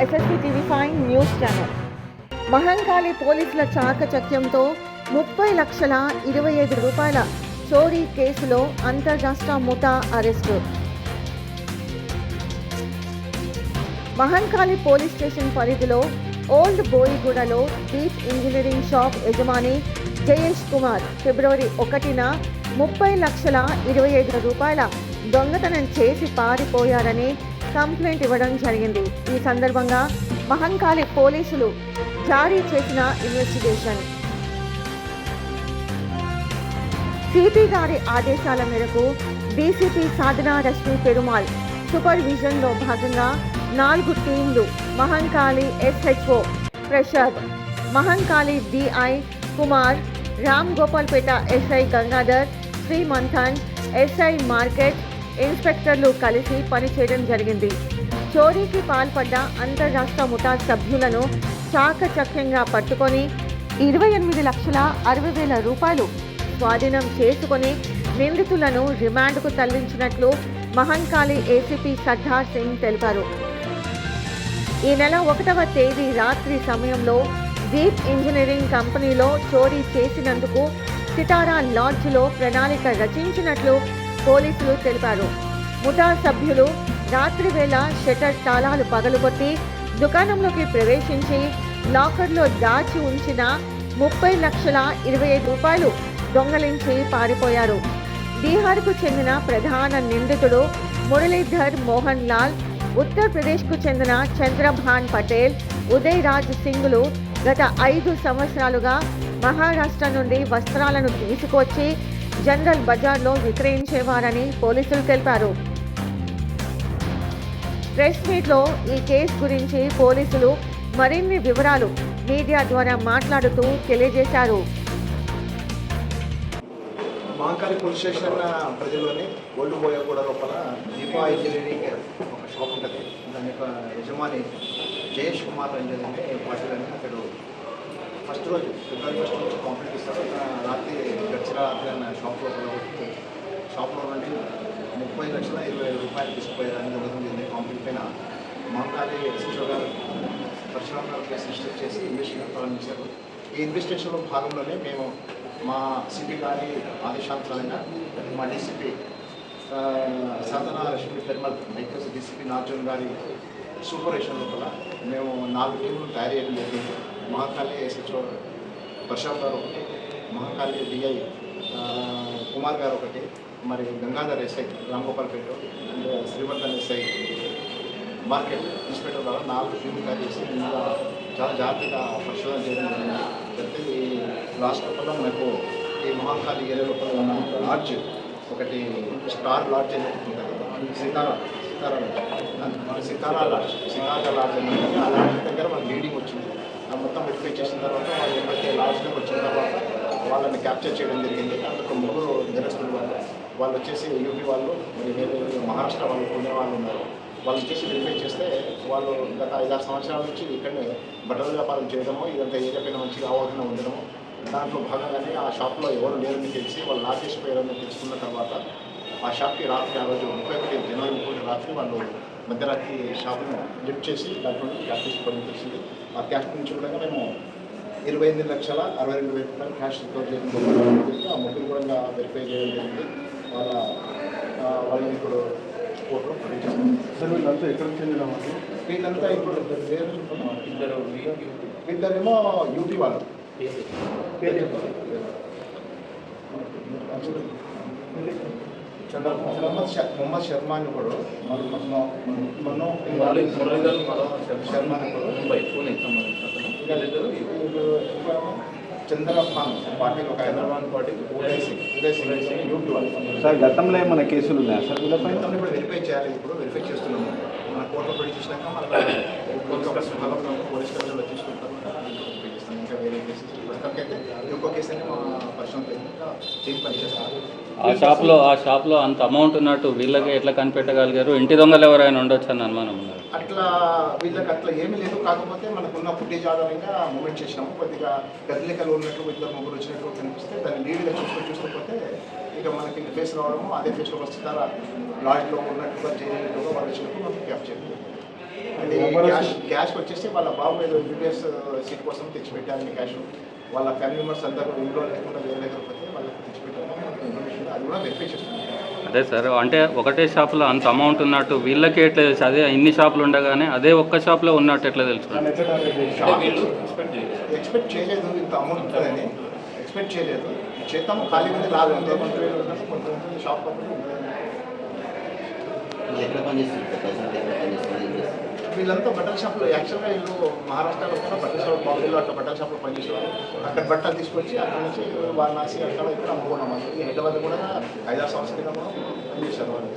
SSB TV5 news channel. Mahankali పోలీసుల చాకచక్యంతో 30,25,000 రూపాయల చోరీ కేసులో అంతర్రాష్ట్ర ముఠా అరెస్టు. మహంకాళి పోలీస్ స్టేషన్ పరిధిలో ఓల్డ్ బోయిగూడలో దీప్ ఇంజనీరింగ్ షాప్ యజమాని జయేష్ కుమార్ ఫిబ్రవరి 1న 30,25,000 రూపాయల దొంగతనం చేసి పారిపోయారని కంప్లైంట్ ఇవ్వడం జరిగింది. ఈ సందర్భంగా మహంకాళి పోలీసులు జారీ చేసిన ఇన్వెస్టిగేషన్ సిపి గారి ఆదేశాల మేరకు డీసీపీ సాధనా రశ్మి పెరుమాల్ సూపర్విజన్లో భాగంగా 4 టీంలు Mahankali SHO Prasad, Mahankali DI Kumar, Ram Gopalpet SI Gangadhar, Srimanthan SI market ఇన్స్పెక్టర్లు కలిసి పనిచేయడం జరిగింది. చోరీకి పాల్పడ్డ అంతర్రాష్ట్ర ముఠా సభ్యులను చాకచక్యంగా పట్టుకొని 28,60,000 రూపాయలు స్వాధీనం చేసుకొని నిందితులను రిమాండ్కు తరలించినట్లు మహంకాళి ఏసీపీ సర్దార్ సింగ్ తెలిపారు. ఈ నెల 1వ తేదీ రాత్రి సమయంలో దీప్ ఇంజనీరింగ్ కంపెనీలో చోరీ చేసినందుకు సితారా లాడ్జ్లో ప్రణాళిక రచించినట్లు పోలీసులు తెలిపారు. ముఠా సభ్యులు రాత్రి వేళ షట్టర్ తాళాలు పగలుగొట్టి దుకాణంలోకి ప్రవేశించి లాకర్లో దాచి ఉంచిన 30,25,000 రూపాయలు దొంగలించి పారిపోయారు. బీహార్కు చెందిన ప్రధాన నిందితుడు మురళీధర్ మోహన్ లాల్, ఉత్తరప్రదేశ్కు చెందిన చంద్రభాన్ పటేల్, ఉదయ్ రాజ్ సింగ్లు గత 5 సంవత్సరాలుగా మహారాష్ట్ర నుండి వస్త్రాలను తీసుకొచ్చి జనరల్ బజార్లో విక్రయించేవారని పోలీసులు తెలిపారు. ప్రెస్ మీట్లో ఈ కేసు గురించి పోలీసులు మరిన్ని వివరాలు మీడియా ద్వారా మాట్లాడుతూ తెలియజేశారు. మహంకాళి పోలీస్ స్టేషన్ పరిధిలోని ఓల్డ్ బోయగూడ లోపల దీపా ఇంజనీరింగ్ ఒక షాప్ ఉంటుంది. దాని యొక్క యజమాని జయేష్ కుమార్ ఇంజనీరింగ్ పార్టీలని అతడు ఫస్ట్ రోజు ఫిబ్రవరి 1 రోజు కంప్లీట్ ఇస్తారు. రాత్రి గడిచిన రాత్రి షాప్లో నుండి 30,20,000 రూపాయలు తీసుకుపోయారని జరుగుతుంది. కంప్లీట్ పైన మహంకాళి SHO గారు పరశురామ్ గారు కేసు రిజిస్టర్ చేసి ఇన్వెస్టిగేషన్ ప్రారంభించారు. ఈ ఇన్వెస్టిగేషన్లో భాగంలోనే మేము మా సిపి గారి ఆదేశానుసారంగా మా డీసీపీ సాధనా రశ్మి పెరుమాల్ డీసీపీ నార్జున్ గారి సూపర్విజన్ లోపల మేము 4 టీంలు తయారు చేయడం జరిగింది. మహంకాళి SHO ప్రశాంత్ గారు ఒకటి, మహంకాళి DI కుమార్ గారు ఒకటి, మరి Gangadhar SI Ramgopalpet and Srivardhan SI market inspector ద్వారా 4 టీంలు తయారు చేసి ఇందులో చాలా జాగ్రత్తగా పరిశోధన చేయడం జరిగింది. అయితే ఈ లాస్ట్ లోపల మనకు ఈ మహంకాళి ఏరియా లోపల ఉన్న లాడ్జ్ ఒకటి స్టార్ లాడ్జ్ అని ఉంటుంది, సితారా లాడ్జ్ అని ఉంటుంది. ఆ లాడ్జ్ దగ్గర మనకు లీడింగ్ వచ్చింది. మొత్తం వెరిఫై చేసిన తర్వాత వాళ్ళు ఎప్పుడైతే లాడ్జ్లోకి వచ్చిన తర్వాత వాళ్ళని క్యాప్చర్ చేయడం జరిగింది. అందులో 3 నేరస్తులు వాళ్ళు వచ్చేసి యూపీ వాళ్ళు, మరి వేరే మహారాష్ట్ర వాళ్ళు, పుణె వాళ్ళు ఉన్నారు. వాళ్ళు వచ్చేసి వెరిఫై చేస్తే వాళ్ళు గత 5-6 సంవత్సరాల నుంచి ఇక్కడనే బట్టల వ్యాపారం చేయడము, ఇదంతా ఏరియా పైన మంచిగా అవగాహన ఉండడము. దాంట్లో భాగంగానే ఆ షాప్లో ఎవరు లేరని తెలిసి వాళ్ళు లాకేసిపోయారని తెలుసుకున్న తర్వాత ఆ షాప్కి రాత్రి ఆ రోజు 31 జనవరి 30 రాత్రి వాళ్ళు మధ్యరాత్రి షాప్ను లిఫ్ట్ చేసి దాంట్లో క్యాష్ తీసుకోవడం తెలిసింది. ఆ క్యాష్ నుంచి కూడా మేము 28,62,000 రూపాయలు క్యాష్ రికవర్ చేయడం జరిగింది. ఆ ముగ్గురు కూడా వెరిఫై చేయడం జరిగింది. వాళ్ళని ఇప్పుడు కోర్టులో ప్రవేశిస్తాం. సార్ వీళ్ళంతా ఎక్కడికి చెందిన వాళ్ళు? వీళ్ళంతా ఇప్పుడు ఇద్దరేమో యూపీ వాళ్ళు. మొహమ్మద్ శర్మా అని కూడా శర్మా అని చంద్రభాన్ పార్టీ ఒక హైదరాబాద్ పార్టీ ఉదయ్ సింగ్ యూపీ వాళ్ళు. సార్ గతంలో ఏమైనా కేసులు ఉన్నాయా సార్ వీళ్ళపై? ఇప్పుడు వెరిఫై చేయాలి. ఇప్పుడు వెరిఫై చేస్తున్నాము. మన కోర్టులో ప్రొడ్యూస్ చేసినాక మన పోలీస్ కస్టడీలో తీసుకుంటాం. వెరిఫై చేస్తాం. ఇంకా వేరే కేసెస్ ప్రస్తుతానికైతే ఇంకో కేసు అని మా పరిశ్రమతో చేసి పనిచేస్తాం. ఆ షాప్లో అంత అమౌంట్ ఉన్నట్టు వీళ్ళకి ఎట్లా కనిపెట్టగలిగారు? ఇంటి దొంగలు ఎవరైనా ఉండొచ్చు అని అనుమానం ఉన్నారు. అట్లా వీళ్ళకి అట్లా ఏమీ లేదు. కాకపోతే మనకున్న ఫుటేజ్ ఆధారంగా మూమెంట్ చేసినాము. కొద్దిగా గదిలికలు ఉన్నట్లు 2-3 వచ్చినట్లు కనిపిస్తే దాన్ని లీడ్గా చూసుకోకపోతే ఇక మనకి ఫేస్ రావడము, అదే ఫేస్లో వస్తే లాడ్జ్లో ఉన్నట్టుగా చేయనట్టుగా వాళ్ళు వచ్చినప్పుడు మనకి క్యాప్చర్ చేయాలి. అంటే క్యాష్ వచ్చేసి వాళ్ళ బాబు ఏదో యూపీఎస్ సీట్ కోసం తెచ్చిపెట్టారని క్యాష్ వాళ్ళ ఫ్యామిలీ మెంబర్స్ అందరూ ఇంట్లో లేకుండా వేరే దగ్గర పోతే వాళ్ళకి తెచ్చిపెట్టారని ఇన్ఫర్మేషన్ అది కూడా వెరిఫై చేస్తుంది. అదే సార్, అంటే ఒకటే షాప్లో అంత అమౌంట్ ఉన్నట్టు వీళ్ళకి ఎట్లా తెలుసు? అదే ఇన్ని షాపులు ఉండగానే అదే ఒక్క షాప్లో ఉన్నట్టు ఎట్లా తెలుసుకోండి? ఎక్స్పెక్ట్ చేయలేదు ఇంత అమౌంట్ ఉంటుందని, ఎక్స్పెక్ట్ చేయలేదు. చేద్దాము ఖాళీ ఉంది లాగా ఉంది, కొంతమంది షాప్ పక్కన ఎక్కడ పనిచేస్తుంది ప్రజెంట్ ఎక్కడ పనిచేస్తుంది ఏం చేస్తుంది? వీళ్ళంతా బట్టల షాప్లో యాక్చువల్గా వీళ్ళు మహారాష్ట్రలో కూడా బట్టల షాప్ బాంబేలో అట్లా బట్టల షాప్లో పనిచేసేవారు. అక్కడ బట్టలు తీసుకొచ్చి అక్కడ నుంచి వారణాసి అక్కడ ఇక్కడ అమ్ముకున్నాం. ఈ హైదరాబాద్ కూడా 5-6 సంవత్సరాల క్రితం కూడా పనిచేశారు వాళ్ళు.